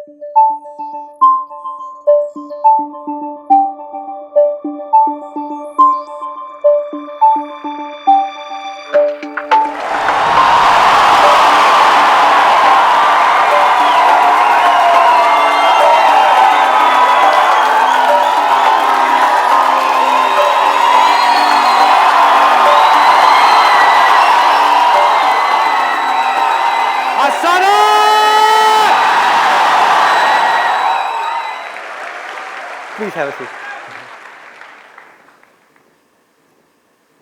Please have a seat.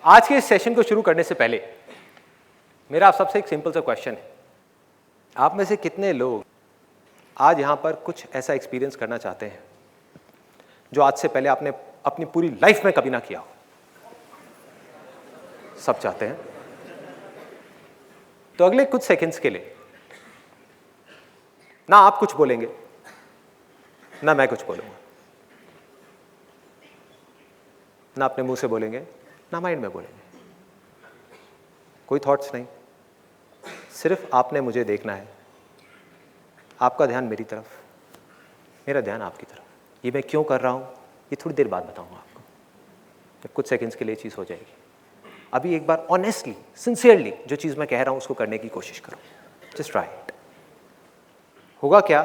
आज के इस सेशन को शुरू करने से पहले मेरा आप सबसे एक सिंपल सा क्वेश्चन है। आप में से कितने लोग आज यहां पर कुछ ऐसा एक्सपीरियंस करना चाहते हैं जो आज से पहले आपने अपनी पूरी लाइफ में कभी ना किया हो? सब चाहते हैं। तो अगले कुछ सेकंड्स के लिए ना आप कुछ बोलेंगे ना मैं कुछ बोलूंगा, ना अपने मुंह से बोलेंगे ना माइंड में बोलेंगे, कोई थॉट्स नहीं, सिर्फ आपने मुझे देखना है। आपका ध्यान मेरी तरफ, मेरा ध्यान आपकी तरफ। ये मैं क्यों कर रहा हूं ये थोड़ी देर बाद बताऊंगा आपको, जब कुछ सेकंड्स के लिए चीज हो जाएगी। अभी एक बार ऑनेस्टली सिंसियरली जो चीज मैं कह रहा हूं उसको करने की कोशिश करो। Just try it. होगा क्या,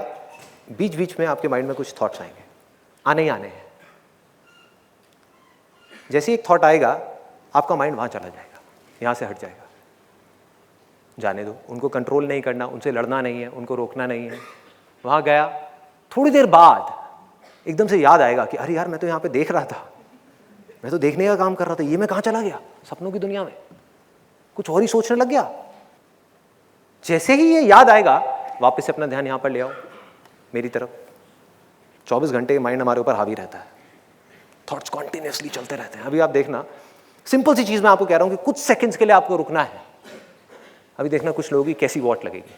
बीच बीच में आपके माइंड में कुछ थॉट्स आएंगे, आने ही आने हैं। जैसे एक थॉट आएगा आपका माइंड वहां चला जाएगा, यहां से हट जाएगा। जाने दो, उनको कंट्रोल नहीं करना, उनसे लड़ना नहीं है, उनको रोकना नहीं है। वहां गया, थोड़ी देर बाद एकदम से याद आएगा कि अरे यार मैं तो यहां पे देख रहा था, मैं तो देखने का काम कर रहा था, ये मैं कहां चला गया, सपनों की दुनिया में कुछ और ही सोचने लग गया। जैसे ही ये याद आएगा वापस से अपना ध्यान यहां पर ले आओ, मेरी तरफ। 24 घंटे माइंड हमारे ऊपर हावी रहता है, थॉट्स कॉन्टिन्यूसली चलते रहते हैं। अभी आप देखना, सिंपल सी चीज मैं आपको कह रहा हूं कि कुछ सेकंड्स के लिए आपको रुकना है। अभी देखना कुछ लोगों की कैसी वॉट लगेगी।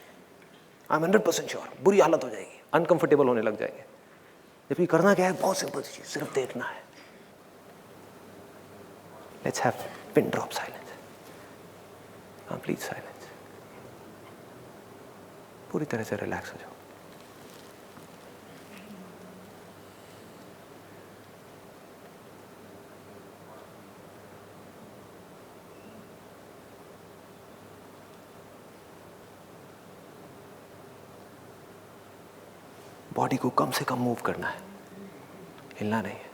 आई एम 100% श्योर बुरी हालत हो जाएगी, अनकंफर्टेबल होने लग जाएंगे। जबकि करना क्या है, बहुत सिंपल सी चीज, सिर्फ देखना है। Let's have pin drop silence, complete silence. पूरी तरह से रिलैक्स हो जाओ। बॉडी को कम से कम मूव करना है, हिलना नहीं है।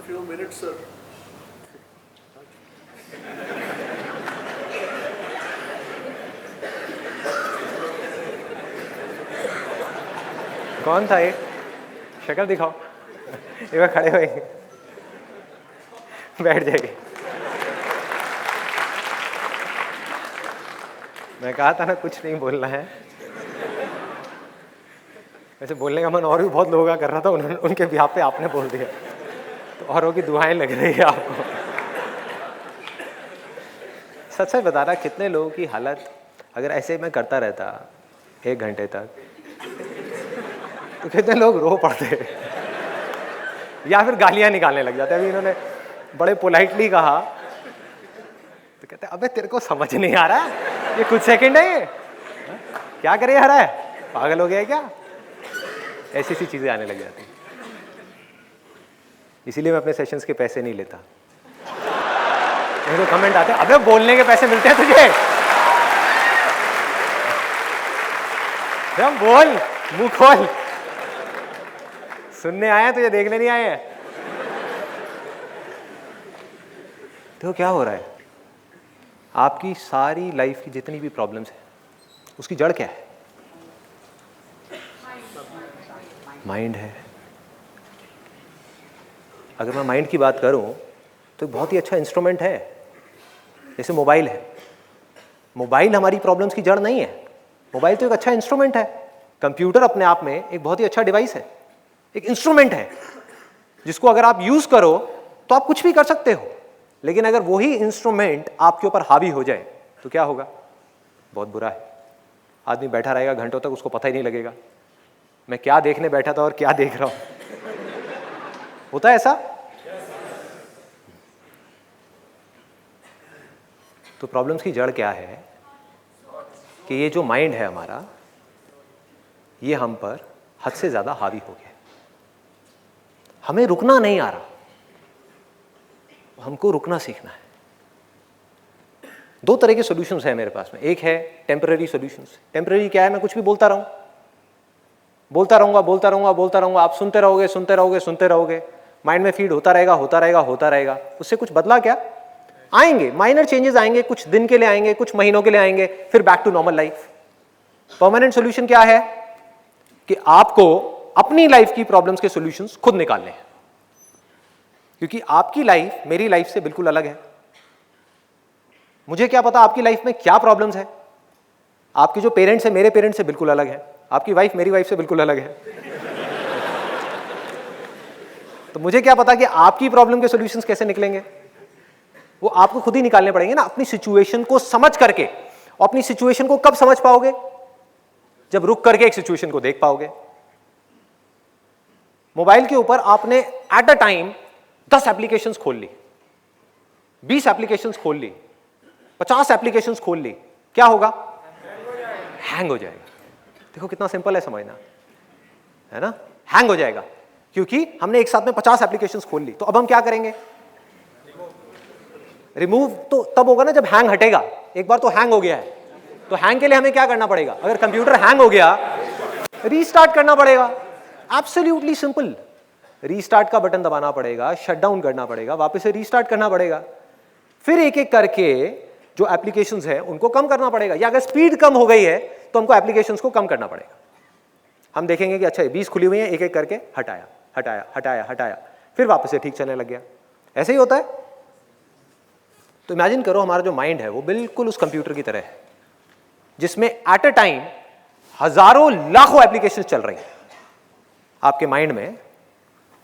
few minutes, sir. कौन था ये? शक्ल दिखाओ। एक बार खड़े हुए बैठ जाइए। मैं कहा था ना कुछ नहीं बोलना है। वैसे बोलने का मन और भी बहुत लोगों का कर रहा था, उन्होंने उनके बिहाफ पे आपने बोल दिया, तो औरों की दुआएं लग रही है आपको। सच सच बता रहा, कितने लोगों की हालत अगर ऐसे मैं करता रहता 1 घंटे तक, तो कितने लोग रो पड़ते या फिर गालियां निकालने लग जाते। अभी इन्होंने बड़े पोलाइटली कहा, तो कहते अबे तेरे को समझ नहीं आ रहा, ये कुछ सेकंड है, ये क्या करे आ रहा है, पागल हो गया है क्या? ऐसी सी चीजें आने लग जाती। इसीलिए मैं अपने सेशंस के पैसे नहीं लेता। मेरे को कमेंट आते हैं, अबे बोलने के पैसे मिलते हैं तुझे, हम बोल, मुंह खोल, सुनने आए हैं तुझे देखने नहीं आए हैं। तो क्या हो रहा है, आपकी सारी लाइफ की जितनी भी प्रॉब्लम्स है उसकी जड़ क्या है? माइंड है। अगर मैं माइंड की बात करूं तो बहुत ही अच्छा इंस्ट्रूमेंट है। जैसे मोबाइल है, मोबाइल हमारी प्रॉब्लम्स की जड़ नहीं है, मोबाइल तो एक अच्छा इंस्ट्रूमेंट है। कंप्यूटर अपने आप में एक बहुत ही अच्छा डिवाइस है, एक इंस्ट्रूमेंट है जिसको अगर आप यूज करो तो आप कुछ भी कर सकते हो। लेकिन अगर वही इंस्ट्रूमेंट आपके ऊपर हावी हो जाए तो क्या होगा? बहुत बुरा है। आदमी बैठा रहेगा घंटों तक, उसको पता ही नहीं लगेगा मैं क्या देखने बैठा था और क्या देख रहा हूं। होता है ऐसा? तो प्रॉब्लम्स की जड़ क्या है कि ये जो माइंड है हमारा, ये हम पर हद से ज्यादा हावी हो गया। हमें रुकना नहीं आ रहा, हमको रुकना सीखना है। 2 तरह के सॉल्यूशंस है मेरे पास में। एक है टेम्पररी सॉल्यूशंस। टेम्पररी क्या है? मैं कुछ भी बोलता रहूं, बोलता रहूंगा, बोलता रहूंगा, बोलता रहूंगा, आप सुनते रहोगे, सुनते रहोगे, सुनते रहोगे, माइंड में फीड होता रहेगा, होता रहेगा, होता रहेगा। उससे कुछ बदला क्या? आएंगे माइनर चेंजेस, आएंगे कुछ दिन के लिए, आएंगे कुछ महीनों के लिए, आएंगे फिर back to normal life. Permanent solution क्या है कि आपको अपनी लाइफ की प्रॉब्लम्स के सॉल्यूशंस खुद निकालने हैं, क्योंकि आपकी लाइफ मेरी लाइफ से बिल्कुल अलग है। मुझे क्या पता आपकी लाइफ में क्या प्रॉब्लम्स है? आपके जो पेरेंट्स हैं मेरे पेरेंट्स से बिल्कुल अलग है, आपकी वाइफ मेरी वाइफ से बिल्कुल अलग है। तो मुझे क्या पता कि आपकी प्रॉब्लम के सॉल्यूशंस कैसे निकलेंगे? वो आपको खुद ही निकालने पड़ेंगे ना, अपनी सिचुएशन को समझ करके। और अपनी सिचुएशन को कब समझ पाओगे? जब रुक करके एक सिचुएशन को देख पाओगे। मोबाइल के ऊपर आपने एट अ टाइम 10 एप्लीकेशंस खोल ली, 20 एप्लीकेशंस खोल ली, 50 एप्लीकेशंस खोल ली, क्या होगा? हैंग हो जाएगा। देखो कितना सिंपल है समझना, है ना? हैंग हो जाएगा क्योंकि हमने एक साथ में 50 एप्लीकेशंस खोल ली। तो अब हम क्या करेंगे? रिमूव तो तब होगा ना जब हैंग हटेगा। एक बार तो हैंग हो गया है, तो हैंग के लिए हमें क्या करना पड़ेगा? अगर कंप्यूटर हैंग हो गया, रीस्टार्ट करना पड़ेगा। Absolutely simple. रीस्टार्ट का बटन दबाना पड़ेगा, शट डाउन करना पड़ेगा, वापस से रीस्टार्ट करना पड़ेगा, फिर एक एक करके जो एप्लीकेशंस है उनको कम करना पड़ेगा। या अगर स्पीड कम हो गई है तो हमको एप्लीकेशंस को कम करना पड़ेगा। हम देखेंगे कि अच्छा 20 खुली हुई है, एक एक करके हटाया, हटाया, हटाया, हटाया, फिर वापस से ठीक चलने लग गया। ऐसे ही होता है। तो इमेजिन करो हमारा जो माइंड है वो बिल्कुल उस कंप्यूटर की तरह है जिसमें एट अ टाइम हजारों लाखों एप्लीकेशंस चल रही हैं। आपके माइंड में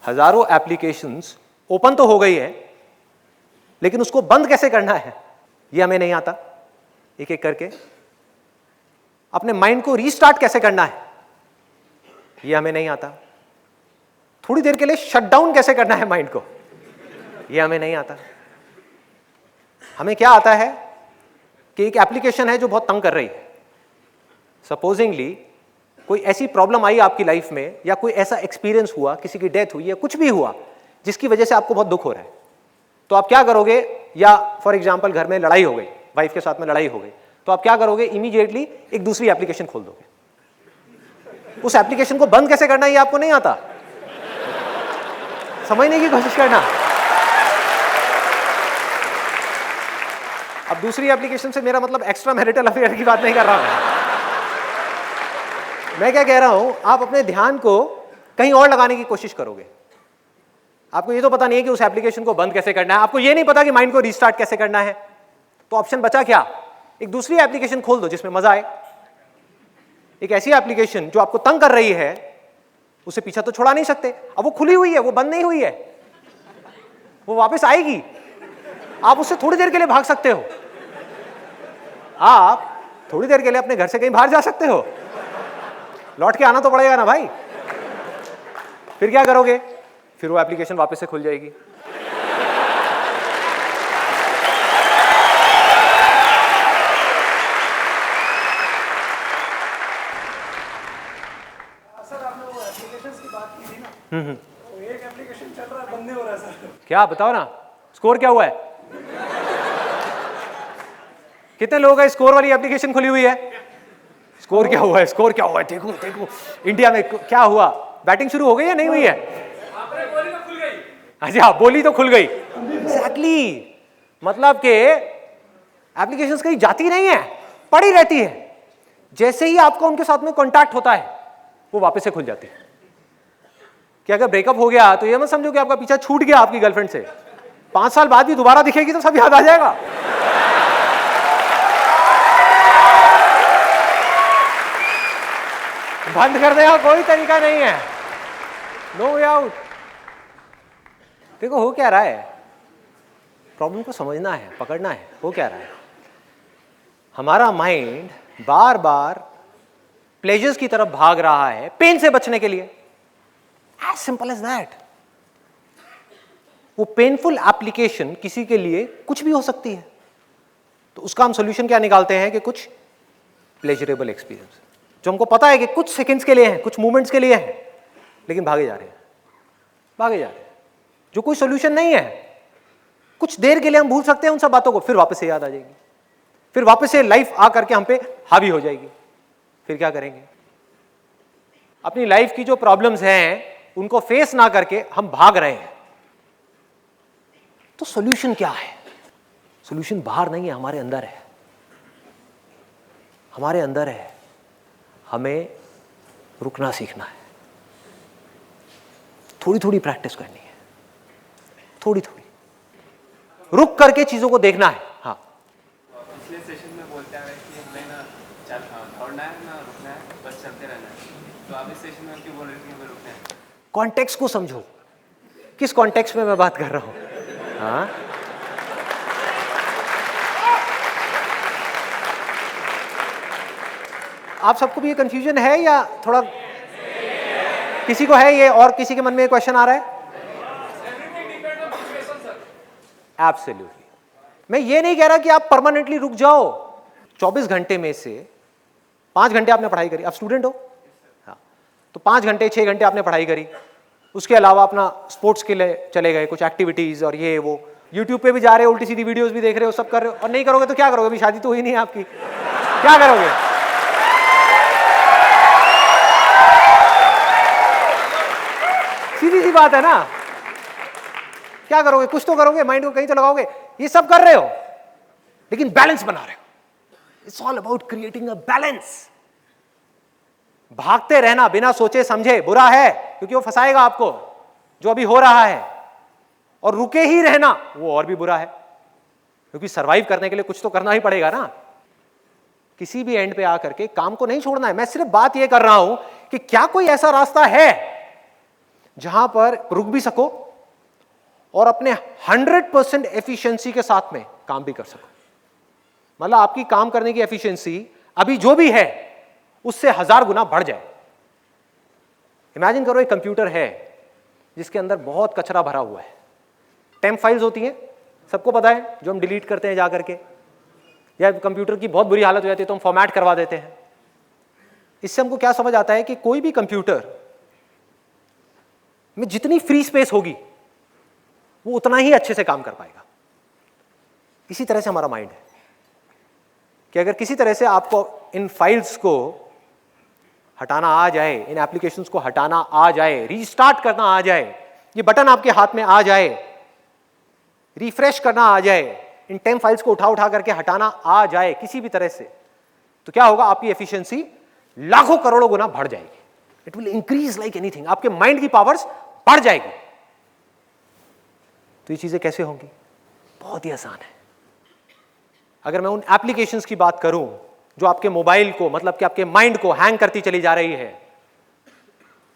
हजारों एप्लीकेशंस ओपन तो हो गई है, लेकिन उसको बंद कैसे करना है ये हमें नहीं आता। एक एक करके अपने माइंड को रीस्टार्ट कैसे करना है ये हमें नहीं आता। थोड़ी देर के लिए शट डाउन कैसे करना है माइंड को ये हमें नहीं आता। हमें क्या आता है कि एक एप्लीकेशन है जो बहुत तंग कर रही है। सपोजिंगली कोई ऐसी प्रॉब्लम आई आपकी लाइफ में, या कोई ऐसा एक्सपीरियंस हुआ, किसी की डेथ हुई या कुछ भी हुआ जिसकी वजह से आपको बहुत दुख हो रहा है, तो आप क्या करोगे? या फॉर एग्जांपल घर में लड़ाई हो गई, वाइफ के साथ में लड़ाई हो गई, तो आप क्या करोगे? इमीडिएटली एक दूसरी एप्लीकेशन खोल दोगे। उस एप्लीकेशन को बंद कैसे करना है ये आपको नहीं आता। समझने की कोशिश करना। अब दूसरी एप्लीकेशन से मेरा मतलब एक्स्ट्रा मैरिटल अफेयर की बात नहीं कर रहा हूं। मैं क्या कह रहा हूं, आप अपने ध्यान को कहीं और लगाने की कोशिश करोगे। आपको ये तो पता नहीं है कि उस एप्लीकेशन को बंद कैसे करना है, आपको ये नहीं पता कि माइंड को रीस्टार्ट कैसे करना है, तो ऑप्शन बचा क्या? एक दूसरी एप्लीकेशन खोल दो जिसमें मजा आए। एक ऐसी एप्लीकेशन जो आपको तंग कर रही है, उसे पीछा तो छोड़ा नहीं सकते। अब वो खुली हुई है, वो बंद नहीं हुई है, वो वापस आएगी। आप उससे थोड़ी देर के लिए भाग सकते हो, आप थोड़ी देर के लिए अपने घर से कहीं बाहर जा सकते हो, लौट के आना तो पड़ेगा ना भाई। फिर क्या करोगे? फिर वो एप्लीकेशन वापस से खुल जाएगी। सर आपने वो एप्लीकेशंस की बात की थी ना, तो एक एप्लीकेशन चल रहा है, बंद नहीं हो रहा है सर। क्या बताओ ना, स्कोर क्या हुआ है? कितने लोगों का स्कोर वाली एप्लीकेशन खुली हुई है? स्कोर क्या हुआ है? स्कोर क्या हुआ है? देखो देखो इंडिया में क्या हुआ, बैटिंग शुरू हो गई या नहीं हुई है? आपने बोली तो खुल गई। अच्छा, बोली तो खुल गई। एग्जैक्टली, मतलब कि एप्लीकेशंस कहीं जाती नहीं है, पड़ी रहती है। जैसे ही आपका उनके साथ में कांटेक्ट होता है, वो वापस से खुल जाती है। कि अगर ब्रेकअप हो गया तो ये मत समझो कि आपका पीछा छूट गया आपकी गर्लफ्रेंड से। 5 साल बाद भी दोबारा दिखेगी तो सब याद आ जाएगा। बंद कर देगा कोई तरीका नहीं है, नो वे आउट। देखो हो क्या रहा है, प्रॉब्लम को समझना है, पकड़ना है। हो क्या रहा है, हमारा माइंड बार बार प्लेजर्स की तरफ भाग रहा है पेन से बचने के लिए। As simple as that. वो पेनफुल एप्लीकेशन किसी के लिए कुछ भी हो सकती है, तो उसका हम सॉल्यूशन क्या निकालते हैं कि कुछ प्लेजरेबल एक्सपीरियंस जो हमको पता है कि कुछ सेकंड्स के लिए है, कुछ मोमेंट्स के लिए है, लेकिन भागे जा रहे हैं, भागे जा रहे हैं, जो कोई सॉल्यूशन नहीं है। कुछ देर के लिए हम भूल सकते हैं उन सब बातों को, फिर वापस से याद आ जाएगी, फिर वापस से लाइफ आ करके हम पे हावी हो जाएगी। फिर क्या करेंगे? अपनी लाइफ की जो प्रॉब्लम्स हैं उनको फेस ना करके हम भाग रहे हैं। तो सॉल्यूशन क्या है? सॉल्यूशन बाहर नहीं है, हमारे अंदर है, हमारे अंदर है। हमें रुकना सीखना है, थोड़ी थोड़ी प्रैक्टिस करनी है, थोड़ी थोड़ी रुक करके चीजों को देखना है। हाँ, पिछले सेशन में बोलते आ रहे कि हमें ना दौड़ना है ना रुकना है, बस चलते रहना है। तो आप इस सेशन में क्यों बोल रहे थे कि हमें रुकना है? कॉन्टेक्स्ट को समझो, किस कॉन्टेक्स्ट में मैं बात कर रहा हूं। हाँ, आप सबको भी ये कंफ्यूजन है या थोड़ा किसी को है ये, और किसी के मन में ये क्वेश्चन आ रहा है? एब्सोल्युटली। मैं ये नहीं कह रहा कि आप परमानेंटली रुक जाओ। 24 घंटे में से 5 घंटे आपने पढ़ाई करी, आप स्टूडेंट हो, हाँ, तो 5 घंटे 6 घंटे आपने पढ़ाई करी, उसके अलावा अपना स्पोर्ट्स के लिए चले गए, कुछ एक्टिविटीज और ये वो, यूट्यूब पे भी जा रहे हो, उल्टी सीधी वीडियोस भी देख रहे हो, सब कर रहे हो, और नहीं करोगे तो क्या करोगे? अभी शादी तो हुई नहीं है आपकी, क्या करोगे? सीधी सी बात है ना, क्या करोगे? कुछ तो करोगे, माइंड को कहीं तो लगाओगे। ये सब कर रहे हो लेकिन बैलेंस बना रहे हो। It's all about creating a balance. भागते रहना बिना सोचे समझे बुरा है, क्योंकि वो फंसाएगा आपको जो अभी हो रहा है, और रुके ही रहना वो और भी बुरा है, क्योंकि सरवाइव करने के लिए कुछ तो करना ही पड़ेगा ना। किसी भी एंड पे आकर के काम को नहीं छोड़ना है। मैं सिर्फ बात यह कर रहा हूं कि क्या कोई ऐसा रास्ता है जहां पर रुक भी सको और अपने 100% एफिशिएंसी के साथ में काम भी कर सको। मतलब आपकी काम करने की एफिशिएंसी अभी जो भी है उससे 1000 गुना बढ़ जाए। इमेजिन करो एक कंप्यूटर है जिसके अंदर बहुत कचरा भरा हुआ है। टेम्प फाइल्स होती हैं, सबको पता है, जो हम डिलीट करते हैं जा करके, या कंप्यूटर की बहुत बुरी हालत हो जाती है तो हम फॉर्मेट करवा देते हैं। इससे हमको क्या समझ आता है कि कोई भी कंप्यूटर में जितनी फ्री स्पेस होगी वो उतना ही अच्छे से काम कर पाएगा। इसी तरह से हमारा माइंड है कि अगर किसी तरह से आपको इन फाइल्स को हटाना आ जाए, इन एप्लीकेशंस को हटाना आ जाए, रीस्टार्ट करना आ जाए, ये बटन आपके हाथ में आ जाए, रिफ्रेश करना आ जाए, इन 10 फाइल्स को उठा करके हटाना आ जाए किसी भी तरह से, तो क्या होगा, आपकी एफिशिएंसी लाखों करोड़ों गुना बढ़ जाएगी। It will increase like anything, आपके माइंड की पावर्स बढ़ जाएगी। तो ये चीजें कैसे होंगी? बहुत ही आसान है। अगर मैं उन एप्लीकेशंस की बात करूं जो आपके मोबाइल को, मतलब कि आपके माइंड को हैंग करती चली जा रही है,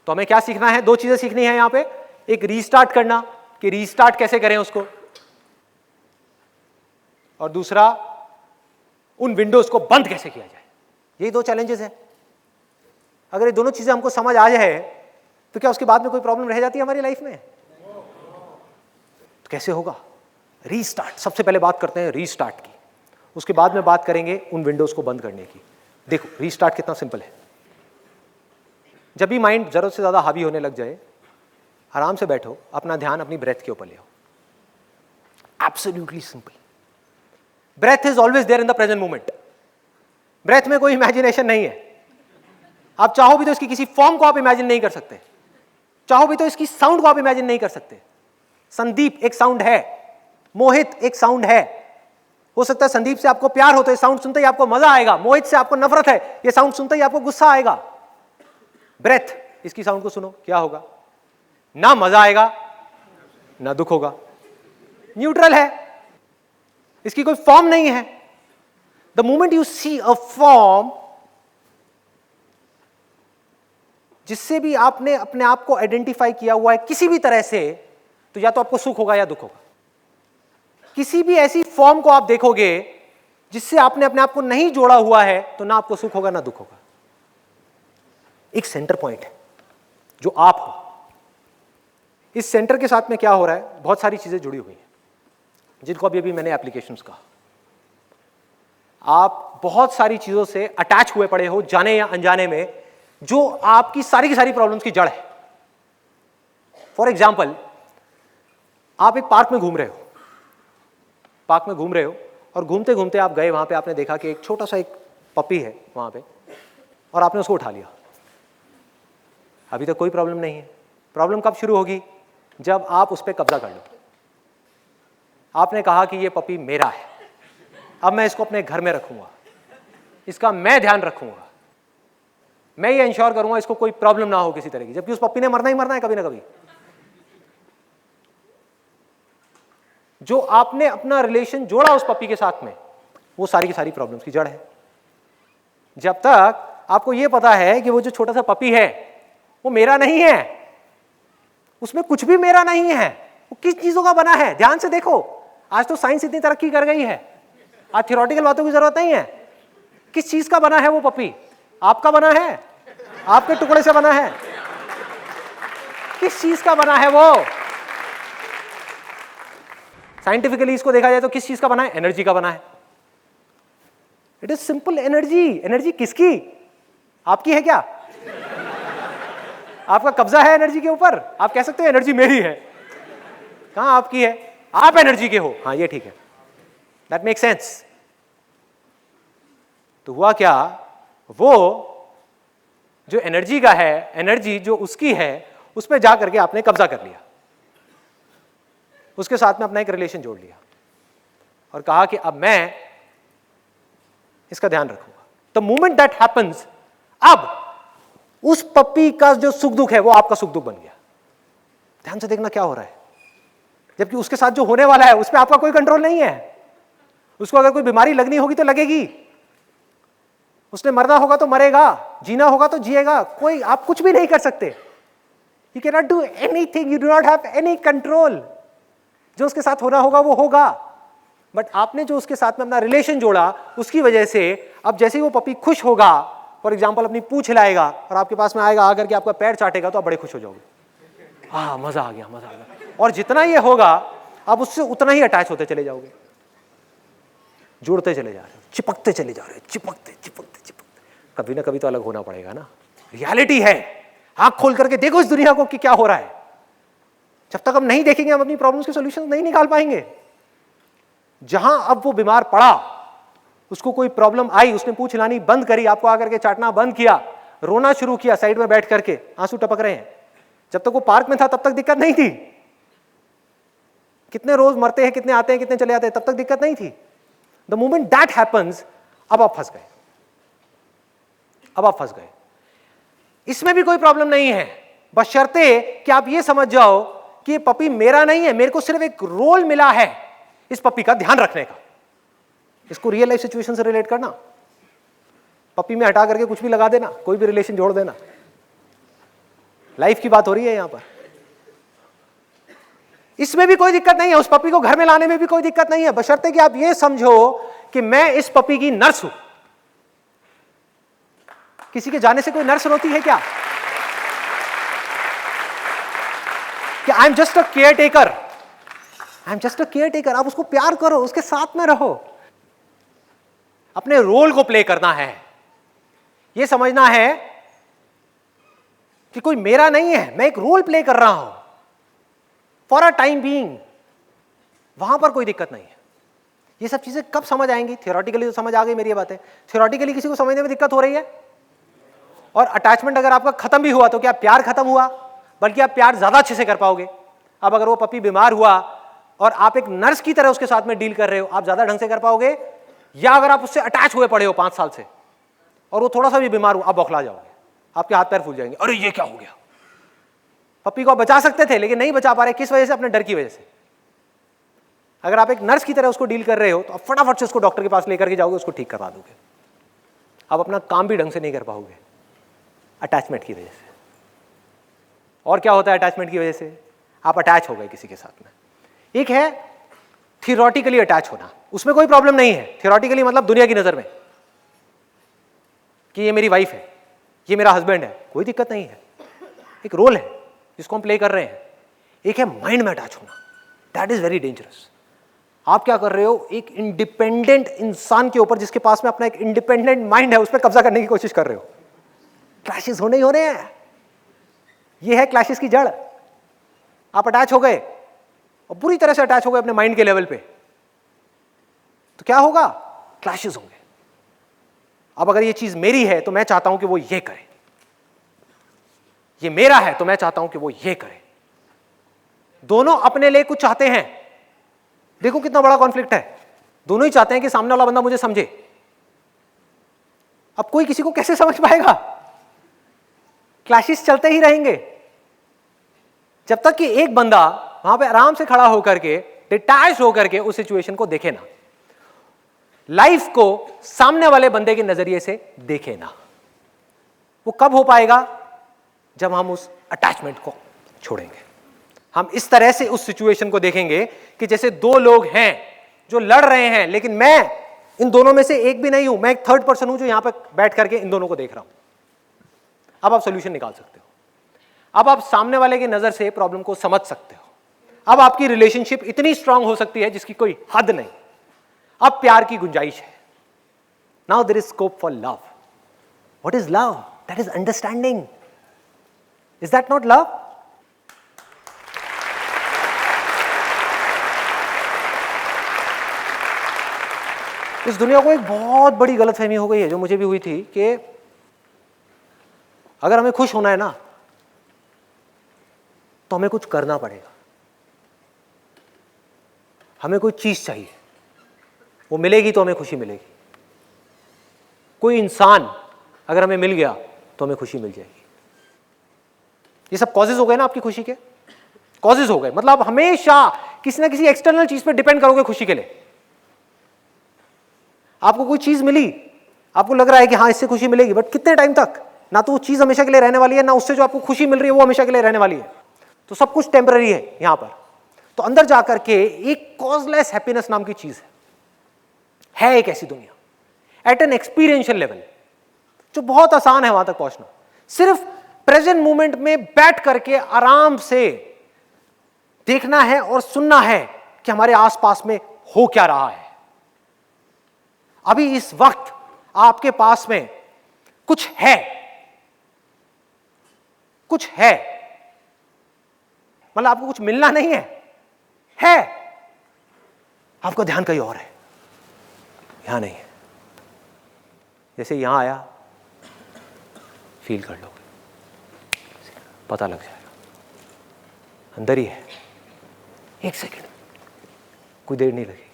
तो हमें क्या सीखना है? 2 चीजें सीखनी है यहां पे। एक रीस्टार्ट करना, कि रीस्टार्ट कैसे करें उसको, और दूसरा उन विंडोज को बंद कैसे किया जाए। यही 2 चैलेंजेस हैं। अगर ये दोनों चीजें हमको समझ आ जाए तो क्या उसके बाद में कोई प्रॉब्लम रह जाती है हमारी लाइफ में? तो कैसे होगा? रीस्टार्ट। सबसे पहले बात करते हैं रीस्टार्ट की, उसके बाद में बात करेंगे उन विंडोज को बंद करने की। देखो रीस्टार्ट कितना सिंपल है। जब भी माइंड जरूरत से ज्यादा हावी होने लग जाए, आराम से बैठो, अपना ध्यान अपनी ब्रेथ के ऊपर ले आओ। Absolutely simple. Breath is always there in the present moment. Breath में कोई इमेजिनेशन नहीं है। आप चाहो भी तो इसकी किसी फॉर्म को आप इमेजिन नहीं कर सकते, चाहो भी तो इसकी साउंड को आप इमेजिन नहीं कर सकते। संदीप एक साउंड है, मोहित एक साउंड है। हो सकता है संदीप से आपको प्यार हो तो ये साउंड सुनते ही आपको मजा आएगा, मोहित से आपको नफरत है, ये साउंड सुनते ही आपको गुस्सा आएगा। ब्रेथ, इसकी साउंड को सुनो, क्या होगा? ना मजा आएगा ना दुख होगा, न्यूट्रल है, इसकी कोई फॉर्म नहीं है। The moment you see a form, जिससे भी आपने अपने आप को आइडेंटिफाई किया हुआ है किसी भी तरह से, तो या तो आपको सुख होगा या दुख होगा। किसी भी ऐसी फॉर्म को आप देखोगे जिससे आपने अपने आप को नहीं जोड़ा हुआ है, तो ना आपको सुख होगा ना दुख होगा। एक सेंटर पॉइंट है जो आप हो। इस सेंटर के साथ में क्या हो रहा है? बहुत सारी चीजें जुड़ी हुई हैं, जिनको अभी मैंने एप्लीकेशंस कहा। आप बहुत सारी चीजों से अटैच हुए पड़े हो, जाने या अनजाने में, जो आपकी सारी की सारी प्रॉब्लम्स की जड़ है। फॉर एग्जाम्पल, आप एक पार्क में घूम रहे हो, पार्क में घूम रहे हो और घूमते घूमते आप गए वहां पे, आपने देखा कि एक छोटा सा एक पपी है वहां पे, और आपने उसको उठा लिया। अभी तक कोई प्रॉब्लम नहीं है। प्रॉब्लम कब शुरू होगी? जब आप उस पर कब्जा कर लो। आपने कहा कि ये पपी मेरा है, अब मैं इसको अपने घर में रखूंगा, इसका मैं ध्यान रखूंगा, मैं ये इंश्योर करूंगा इसको कोई प्रॉब्लम ना हो किसी तरह की, जबकि उस पपी ने मरना ही मरना है कभी ना कभी। जो आपने अपना रिलेशन जोड़ा उस पपी के साथ में, वो सारी की सारी प्रॉब्लम्स की जड़ है। जब तक आपको यह पता है कि वो जो छोटा सा पपी है वो मेरा नहीं है, उसमें कुछ भी मेरा नहीं है, वो किस चीजों का बना है, ध्यान से देखो। आज तो साइंस इतनी तरक्की कर गई है, आज थियोरेटिकल बातों की जरूरत नहीं है। किस चीज का बना है वो पपी? आपका बना है, आपके टुकड़े से बना है। किस चीज का बना है वो? साइंटिफिकली इसको देखा जाए तो किस चीज का बना है? एनर्जी का बना है। It is simple, energy. Energy किसकी? आपकी है क्या? आपका कब्जा है एनर्जी के ऊपर? आप कह सकते हो एनर्जी मेरी है। कहां आपकी है? आप एनर्जी के हो। हाँ ये ठीक है, दैट मेक सेंस। तो हुआ क्या, वो जो एनर्जी का है, एनर्जी जो उसकी है, उस पर जा करके आपने कब्जा कर लिया, उसके साथ में अपना एक रिलेशन जोड़ लिया और कहा कि अब मैं इसका ध्यान रखूंगा। द मोमेंट दैट हैपेंस, अब उस पप्पी का जो सुख दुख है वो आपका सुख दुख बन गया। ध्यान से देखना क्या हो रहा है। जबकि उसके साथ जो होने वाला है उस पर आपका कोई कंट्रोल नहीं है। उसको अगर कोई बीमारी लगनी होगी तो लगेगी, उसने मरना होगा तो मरेगा, जीना होगा तो जिएगा। कोई, आप कुछ भी नहीं कर सकते। You can not do anything, you do not have any control. जो उसके साथ होना होगा वो होगा, बट आपने जो उसके साथ में अपना रिलेशन जोड़ा, उसकी वजह से अब जैसे ही वो पपी खुश होगा, फॉर एग्जाम्पल अपनी पूंछ हिलाएगा और आपके पास में आएगा, आकर के आपका पैर चाटेगा, तो आप बड़े खुश हो जाओगे। हाँ मजा आ गया, मजा आ गया। और जितना ये होगा आप उससे उतना ही अटैच होते चले जाओगे, जुड़ते चले जा रहे हो, चिपकते चले जा रहे हो, चिपकते चिपकते चिपकते। कभी ना कभी तो अलग होना पड़ेगा ना, रियलिटी है। आंख खोल करके देखो इस दुनिया को कि क्या हो रहा है। जब तक हम नहीं देखेंगे हम अपनी प्रॉब्लम्स के सॉल्यूशंस नहीं निकाल पाएंगे। जहां अब वो बीमार पड़ा, उसको कोई प्रॉब्लम आई, उसने पूंछ हिलानी बंद करी, आपको आकर के चाटना बंद किया, रोना शुरू किया साइड में बैठ करके, आंसू टपक रहे हैं। जब तक वो पार्क में था तब तक दिक्कत नहीं थी। कितने रोज मरते हैं, कितने आते हैं, कितने चले जाते हैं, तब तक दिक्कत नहीं थी। द मोमेंट दैट हैपन्स, अब आप फंस गए, अब आप फंस गए। इसमें भी कोई प्रॉब्लम नहीं है, बशर्ते कि आप ये समझ जाओ कि ये पपी मेरा नहीं है, मेरे को सिर्फ एक रोल मिला है इस पपी का ध्यान रखने का। इसको रियल लाइफ सिचुएशन से रिलेट करना, पपी में हटा करके कुछ भी लगा देना, कोई भी रिलेशन जोड़ देना, लाइफ की बात हो रही है यहां पर। इसमें भी कोई दिक्कत नहीं है, उस पपी को घर में लाने में भी कोई दिक्कत नहीं है, बशर्ते कि आप ये समझो कि मैं इस पपी की नर्स हूं। किसी के जाने से कोई नर्स रोती है क्या? कि I am just a care taker, I am just a care taker. आप उसको प्यार करो, उसके साथ में रहो, अपने रोल को प्ले करना है। यह समझना है कि कोई मेरा नहीं है, मैं एक रोल प्ले कर रहा हूं फॉर अ टाइम बीइंग, वहां पर कोई दिक्कत नहीं है। ये सब चीजें कब समझ आएंगी? थियोरेटिकली तो समझ आ गई मेरी ये बातें, थियोरेटिकली किसी को समझने में दिक्कत हो रही है? और अटैचमेंट अगर आपका खत्म भी हुआ तो क्या प्यार खत्म हुआ? बल्कि आप प्यार ज्यादा अच्छे से कर पाओगे। अब अगर वो पपी बीमार हुआ और आप एक नर्स की तरह उसके साथ में डील कर रहे हो, आप ज्यादा ढंग से कर पाओगे? या अगर आप उससे अटैच हुए पड़े हो 5 साल से और वो थोड़ा सा भी बीमार हुआ, आप बौखला जाओगे, आपके हाथ पैर फूल जाएंगे, अरे ये क्या हो गया। पपी को आप बचा सकते थे लेकिन नहीं बचा पा रहे, किस वजह से? अपने डर की वजह से। अगर आप एक नर्स की तरह उसको डील कर रहे हो तो आप फटाफट से उसको डॉक्टर के पास लेकर के जाओगे, उसको ठीक करवा दोगे। आप अपना काम भी ढंग से नहीं कर पाओगे अटैचमेंट की वजह से। और क्या होता है अटैचमेंट की वजह से? आप अटैच हो गए किसी के साथ में। एक है थियोरेटिकली अटैच होना, उसमें कोई प्रॉब्लम नहीं है। थियोरेटिकली मतलब दुनिया की नजर में कि ये मेरी वाइफ है, ये मेरा हस्बैंड है, कोई दिक्कत नहीं है, एक रोल है जिसको हम प्ले कर रहे हैं। एक है माइंड में अटैच होना, दैट इज वेरी डेंजरस। आप क्या कर रहे हो? एक इंडिपेंडेंट इंसान के ऊपर, जिसके पास में अपना एक इंडिपेंडेंट माइंड है, उस पर कब्जा करने की कोशिश कर रहे हो। क्लैशेस होने ही हो रहे हैं, ये है क्लैशेस की जड़। आप अटैच हो गए और बुरी तरह से अटैच हो गए अपने माइंड के लेवल पे, तो क्या होगा? क्लैशेस होंगे। अब अगर ये चीज मेरी है तो मैं चाहता हूं कि वो ये करे, ये मेरा है तो मैं चाहता हूं कि वो ये करे। दोनों अपने लिए कुछ चाहते हैं। देखो कितना बड़ा कॉन्फ्लिक्ट है, दोनों ही चाहते हैं कि सामने वाला बंदा मुझे समझे। अब कोई किसी को कैसे समझ पाएगा? क्लैशेस चलते ही रहेंगे जब तक कि एक बंदा वहां पे आराम से खड़ा होकर के, डिटैच होकर के उस सिचुएशन को देखे ना, लाइफ को सामने वाले बंदे के नजरिए से देखे ना। वो कब हो पाएगा? जब हम उस अटैचमेंट को छोड़ेंगे। हम इस तरह से उस सिचुएशन को देखेंगे कि जैसे दो लोग हैं जो लड़ रहे हैं, लेकिन मैं इन दोनों में से एक भी नहीं हूं, मैं एक थर्ड पर्सन हूं जो यहां पर बैठ करके इन दोनों को देख रहा हूं। अब आप सोल्यूशन निकाल सकते हो, अब आप सामने वाले की नजर से प्रॉब्लम को समझ सकते हो। अब आपकी रिलेशनशिप इतनी स्ट्रांग हो सकती है जिसकी कोई हद नहीं। अब प्यार की गुंजाइश है। Now there is scope for love. What is love? That is understanding. Is that not love? इस दुनिया को एक बहुत बड़ी गलतफहमी हो गई है, जो मुझे भी हुई थी, कि अगर हमें खुश होना है ना तो हमें कुछ करना पड़ेगा, हमें कोई चीज चाहिए, वो मिलेगी तो हमें खुशी मिलेगी। कोई इंसान अगर हमें मिल गया तो हमें खुशी मिल जाएगी। ये सब कॉजेज हो गए ना आपकी खुशी के, कॉजेज हो गए। मतलब हमेशा किसी ना किसी एक्सटर्नल चीज पे डिपेंड करोगे खुशी के लिए। आपको कोई चीज मिली, आपको लग रहा है कि हाँ इससे खुशी मिलेगी, बट कितने टाइम तक? ना तो वो चीज हमेशा के लिए रहने वाली है, ना उससे जो आपको खुशी मिल रही है वो हमेशा के लिए रहने वाली है। तो सब कुछ टेम्पररी है यहां पर। तो अंदर जाकर के एक कॉजलेस हैप्पीनेस नाम की चीज है एक ऐसी दुनिया एट एन एक्सपीरियंशियल लेवल, जो बहुत आसान है वहां तक पहुंचना। सिर्फ प्रेजेंट मोमेंट में बैठ करके आराम से देखना है और सुनना है कि हमारे आसपास में हो क्या रहा है। अभी इस वक्त आपके पास में कुछ है, कुछ है, मतलब आपको कुछ मिलना नहीं है, आपका ध्यान कहीं और है, यहां नहीं है। जैसे यहां आया, फील कर लो, पता लग जाएगा, अंदर ही है। एक सेकेंड कोई देर नहीं लगेगी।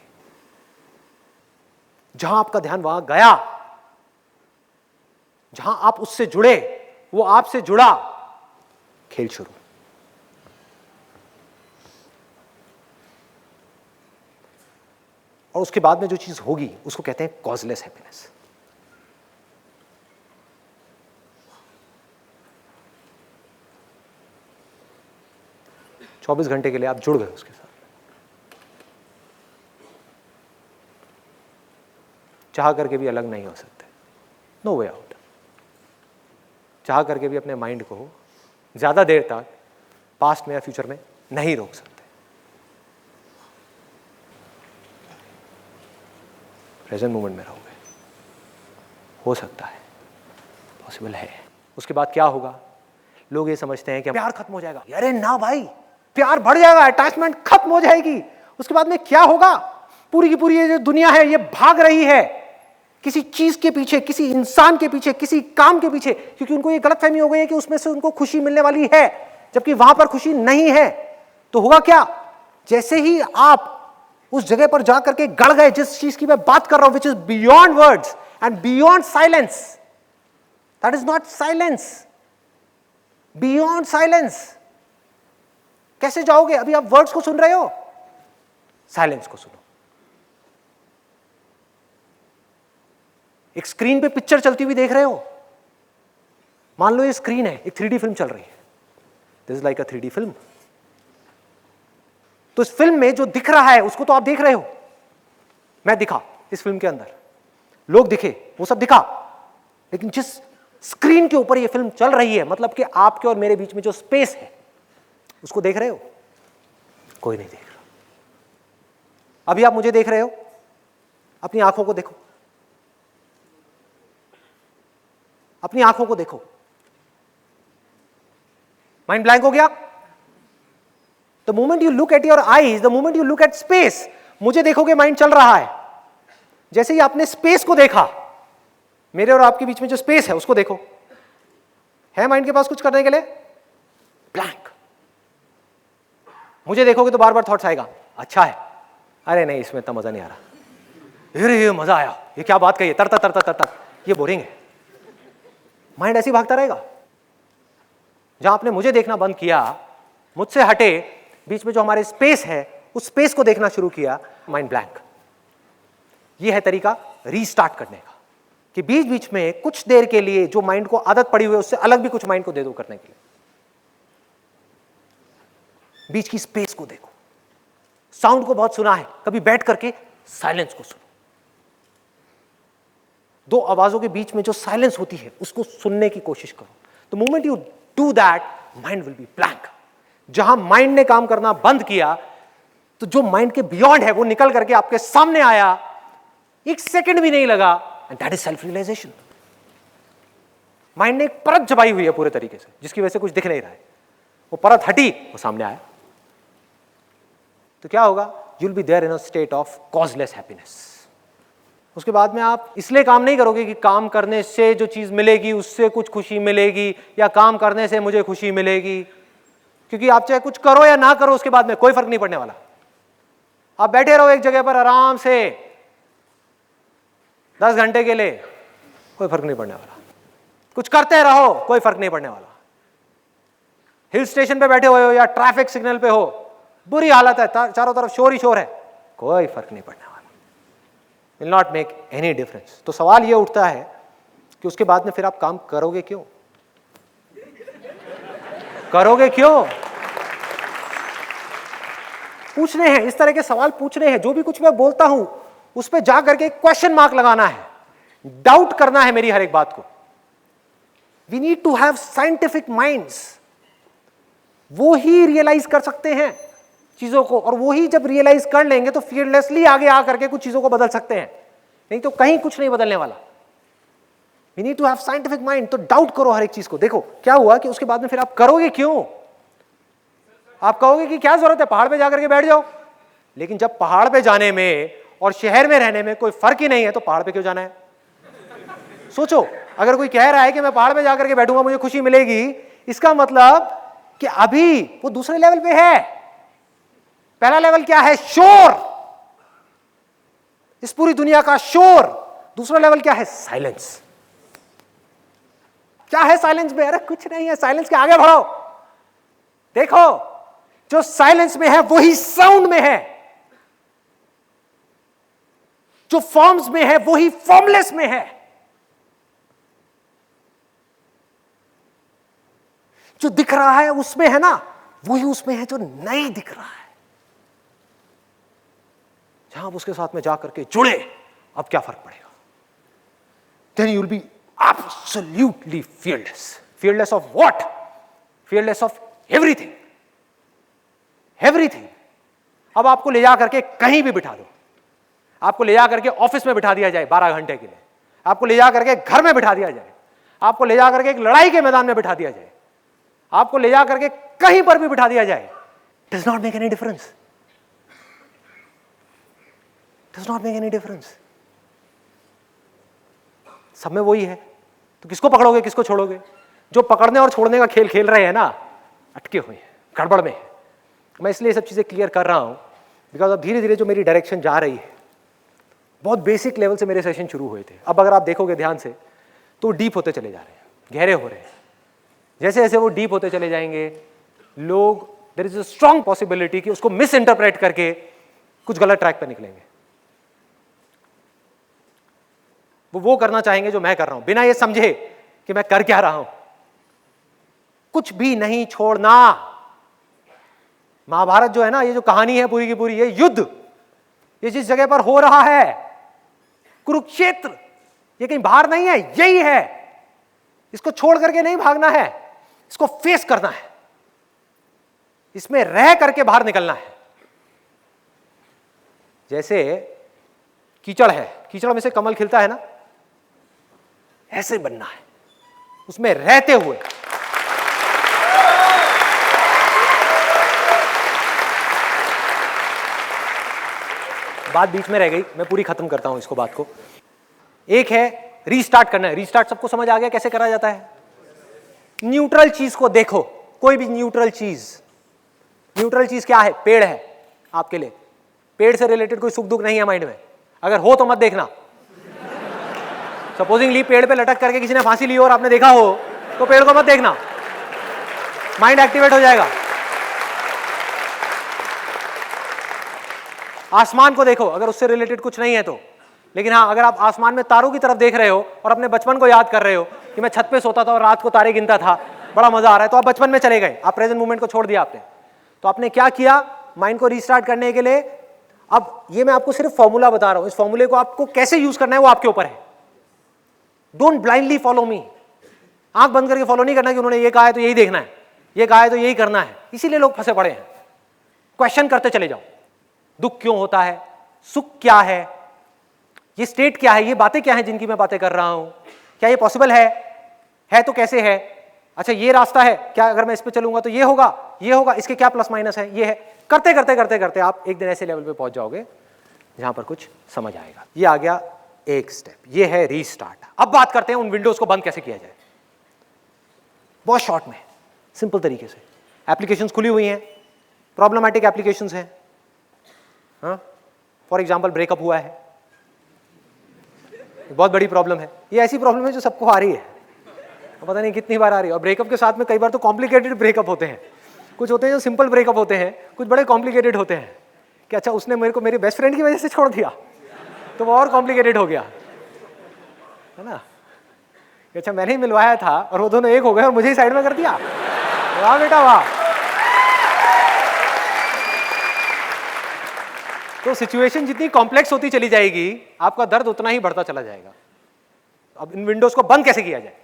जहां आपका ध्यान वहां गया, जहां आप उससे जुड़े, वो आपसे जुड़ा, खेल शुरू। और उसके बाद में जो चीज होगी उसको कहते हैं कॉजलेस हैप्पीनेस। चौबीस घंटे के लिए आप जुड़ गए उसके साथ, चाह करके भी अलग नहीं हो सकते, नो वे आउट। चाह करके भी अपने माइंड को ज्यादा देर तक पास्ट में या फ्यूचर में नहीं रोक सकते। प्रेजेंट मोमेंट में रहोगे, हो सकता है, पॉसिबल है। उसके बाद क्या होगा? लोग ये समझते हैं कि प्यार खत्म हो जाएगा। अरे ना भाई, प्यार बढ़ जाएगा, अटैचमेंट खत्म हो जाएगी। उसके बाद में क्या होगा? पूरी की पूरी ये जो दुनिया है ये भाग रही है किसी चीज के पीछे, किसी इंसान के पीछे, किसी काम के पीछे, क्योंकि उनको ये गलतफहमी हो गई है कि उसमें से उनको खुशी मिलने वाली है, जबकि वहां पर खुशी नहीं है। तो होगा क्या? जैसे ही आप उस जगह पर जाकर के गड़ गए, जिस चीज की मैं बात कर रहा हूं, which is beyond words and beyond silence, that is not silence, beyond silence. कैसे जाओगे? अभी आप वर्ड्स को सुन रहे हो, साइलेंस को सुनो। एक स्क्रीन पे पिक्चर चलती हुई देख रहे हो, मान लो ये स्क्रीन है, एक 3D फिल्म चल रही है, this is like a 3D film. तो इस फिल्म में जो दिख रहा है उसको तो आप देख रहे हो, मैं दिखा इस फिल्म के अंदर, लोग दिखे, वो सब दिखा, लेकिन जिस स्क्रीन के ऊपर ये फिल्म चल रही है, मतलब कि आपके और मेरे बीच में जो स्पेस है, उसको देख रहे हो? कोई नहीं देख रहा। अभी आप मुझे देख रहे हो, अपनी आंखों को देखो, अपनी आंखों को देखो, माइंड ब्लैंक हो गया। The moment you look at your eyes, the moment you look at space, मुझे देखोगे माइंड चल रहा है। जैसे ही आपने स्पेस को देखा, मेरे और आपके बीच में जो स्पेस है उसको देखो, है माइंड के पास कुछ करने के लिए? ब्लैंक। मुझे देखोगे तो बार बार थॉट्स आएगा, अच्छा है, अरे नहीं इसमें इतना मजा नहीं आ रहा, अरे ये मजा आया, ये क्या बात कही है, तर तर तर तर तर, ये बोरिंग है। माइंड ऐसे ही भागता रहेगा। जहां आपने मुझे देखना बंद किया, मुझसे हटे, बीच में जो हमारे स्पेस है उस स्पेस को देखना शुरू किया, माइंड ब्लैंक। यह है तरीका रीस्टार्ट करने का, कि बीच बीच में कुछ देर के लिए जो माइंड को आदत पड़ी हुई है उससे अलग भी कुछ माइंड को दे दो करने के लिए। बीच की स्पेस को देखो। साउंड को बहुत सुना है, कभी बैठ करके साइलेंस को सुनो। दो आवाजों के बीच में जो साइलेंस होती है उसको सुनने की कोशिश करो। The moment you do that, mind will be blank. जहां माइंड ने काम करना बंद किया, तो जो माइंड के बियॉन्ड है वो निकल करके आपके सामने आया, एक सेकंड भी नहीं लगा, and that is self realisation. Mind ने एक परत जमाई हुई है पूरे तरीके से, जिसकी वजह से कुछ दिख नहीं रहा है, वो परत हटी, वो सामने आया। तो क्या होगा? You will be there in a state of causeless happiness. उसके बाद में आप इसलिए काम नहीं करोगे कि काम करने से जो चीज मिलेगी उससे कुछ खुशी मिलेगी, या काम करने से मुझे खुशी मिलेगी, क्योंकि आप चाहे कुछ करो या ना करो उसके बाद में कोई फर्क नहीं पड़ने वाला। आप बैठे रहो एक जगह पर आराम से 10 घंटे के लिए, कोई फर्क नहीं पड़ने वाला। कुछ करते रहो, कोई फर्क नहीं पड़ने वाला। हिल स्टेशन पे बैठे हुए हो या ट्रैफिक सिग्नल पे हो, बुरी हालत है, चारों तरफ शोर ही शोर है, कोई फर्क नहीं पड़ने वाला। Will not make any difference. तो सवाल यह उठता है कि उसके बाद में फिर आप काम करोगे क्यों? करोगे क्यों? पूछने हैं, इस तरह के सवाल पूछने हैं। जो भी कुछ मैं बोलता हूं उस पर जा करके क्वेश्चन मार्क लगाना है, डाउट करना है मेरी हर एक बात को। We need to have scientific minds. वो ही रियलाइज कर सकते हैं चीजों को, और वो ही जब रियलाइज कर लेंगे तो फियरलेसली आगे आकर के कुछ चीजों को बदल सकते हैं, नहीं तो कहीं कुछ नहीं बदलने वाला। We need to have scientific mind. तो डाउट करो हर एक चीज को। देखो क्या हुआ कि उसके बाद में फिर आप करोगे क्यों? आप कहोगे कि क्या जरूरत है, पहाड़ पे जाकर के बैठ जाओ। लेकिन जब पहाड़ पे जाने में और शहर में रहने में कोई फर्क ही नहीं है, तो पहाड़ पे क्यों जाना है? सोचो, अगर कोई कह रहा है कि मैं पहाड़ पे जाकर के बैठूंगा मुझे खुशी मिलेगी, इसका मतलब कि अभी वो दूसरे लेवल पे है। पहला लेवल क्या है? शोर, इस पूरी दुनिया का शोर। दूसरा लेवल क्या है? साइलेंस। क्या है साइलेंस में? अरे कुछ नहीं है, साइलेंस के आगे बढ़ो, देखो जो साइलेंस में है वही साउंड में है, जो फॉर्म्स में है वही फॉर्मलेस में है, जो दिख रहा है उसमें है ना, वही उसमें है जो नहीं दिख रहा है। जहां आप उसके साथ में जाकर के जुड़े, अब क्या फर्क पड़ेगा? Then you will be absolutely fearless. Fearless of what? Fearless of everything. Everything. अब आपको ले जा करके कहीं भी बिठा दो, आपको ले जा करके ऑफिस में बिठा दिया जाए 12 घंटे के लिए, आपको ले जा करके घर में बिठा दिया जाए, आपको ले जा करके एक लड़ाई के मैदान में बिठा दिया जाए, आपको ले जा करके कहीं पर भी बिठा दिया जाए, does not make any difference. Does not make any difference. सब में वही है, तो किसको पकड़ोगे, किसको छोड़ोगे? जो पकड़ने और छोड़ने का खेल खेल रहे हैं ना, अटके हुए हैं, गड़बड़ में है। मैं इसलिए सब चीजें क्लियर कर रहा हूं बिकॉज अब धीरे धीरे जो मेरी डायरेक्शन जा रही है, बहुत बेसिक लेवल से मेरे सेशन शुरू हुए थे, अब अगर आप देखोगे ध्यान से तो डीप होते चले जा रहे हैं, गहरे हो रहे हैं। जैसे जैसे वो डीप होते चले जाएंगे, लोग, there is a strong possibility कि उसको मिस इंटरप्रेट करके कुछ गलत ट्रैक पर निकलेंगे। वो करना चाहेंगे जो मैं कर रहा हूं, बिना ये समझे कि मैं कर क्या रहा हूं। कुछ भी नहीं छोड़ना। महाभारत जो है ना, ये जो कहानी है पूरी की पूरी, ये युद्ध, ये जिस जगह पर हो रहा है, कुरुक्षेत्र, ये कहीं बाहर नहीं है, यही है। इसको छोड़ करके नहीं भागना है, इसको फेस करना है, इसमें रह करके बाहर निकलना है। जैसे कीचड़ है, कीचड़ में से कमल खिलता है ना, ऐसे बनना है, उसमें रहते हुए। बात बीच में रह गई, मैं पूरी खत्म करता हूं इसको, बात को। एक है रीस्टार्ट करना है। रीस्टार्ट सबको समझ आ गया कैसे करा जाता है? न्यूट्रल चीज को देखो, कोई भी न्यूट्रल चीज। न्यूट्रल चीज क्या है? पेड़ है आपके लिए। पेड़ से रिलेटेड कोई सुख दुख नहीं है माइंड में, अगर हो तो मत देखना। सपोजिंगली पेड़ पे लटक करके किसी ने फांसी ली और आपने देखा हो, तो पेड़ को मत देखना, माइंड एक्टिवेट हो जाएगा। आसमान को देखो, अगर उससे रिलेटेड कुछ नहीं है तो। लेकिन हाँ, अगर आप आसमान में तारों की तरफ देख रहे हो और अपने बचपन को याद कर रहे हो कि मैं छत पे सोता था और रात को तारे गिनता था, बड़ा मजा आ रहा है, तो आप बचपन में चले गए, आप प्रेजेंट मोमेंट को छोड़ दिया आपने। तो आपने क्या किया माइंड को रीस्टार्ट करने के लिए? अब ये मैं आपको सिर्फ फॉर्मूला बता रहा हूं, इस फॉर्मूले को आपको कैसे यूज करना है वो आपके ऊपर है। Don't blindly follow me. आंख बंद करके फॉलो नहीं करना कि उन्होंने ये कहा है तो यही देखना है, ये कहा है तो यही करना है। इसीलिए लोग फंसे पड़े हैं। क्वेश्चन करते चले जाओ, दुख क्यों होता है, सुख क्या है, ये स्टेट क्या है, ये बातें क्या है जिनकी मैं बातें कर रहा हूं, क्या ये पॉसिबल है तो कैसे है, अच्छा ये रास्ता है, क्या अगर मैं इस पे चलूंगा तो ये होगा, इसके क्या प्लस माइनस है, ये है। करते करते करते करते आप एक दिन ऐसे लेवल पे पहुंच जाओगे जहां पर कुछ समझ आएगा। ये आ गया एक स्टेप, ये है रीस्टार्ट। अब बात करते हैं उन विंडोज को बंद कैसे किया जाए, बहुत शॉर्ट में, सिंपल तरीके से। एप्लीकेशंस खुली हुई हैं, प्रॉब्लमैटिक एप्लीकेशंस हैं। फॉर एग्जाम्पल ब्रेकअप हुआ है, बहुत बड़ी प्रॉब्लम है। ये ऐसी प्रॉब्लम है जो सबको आ रही है, पता नहीं कितनी बार आ रही है। और ब्रेकअप के साथ में कई बार तो कॉम्प्लिकेटेड ब्रेकअप होते हैं, कुछ होते हैं जो सिंपल ब्रेकअप होते हैं, कुछ बड़े कॉम्प्लिकेटेड होते हैं कि अच्छा उसने मेरे को मेरे बेस्ट फ्रेंड की वजह से छोड़ दिया, तो वो और कॉम्प्लिकेटेड हो गया, है ना। अच्छा मैंने ही मिलवाया था और वो दोनों एक हो गए और मुझे ही साइड में कर दिया। वाह बेटा वाह। तो सिचुएशन जितनी कॉम्प्लेक्स होती चली जाएगी, आपका दर्द उतना ही बढ़ता चला जाएगा। अब इन विंडोज को बंद कैसे किया जाए?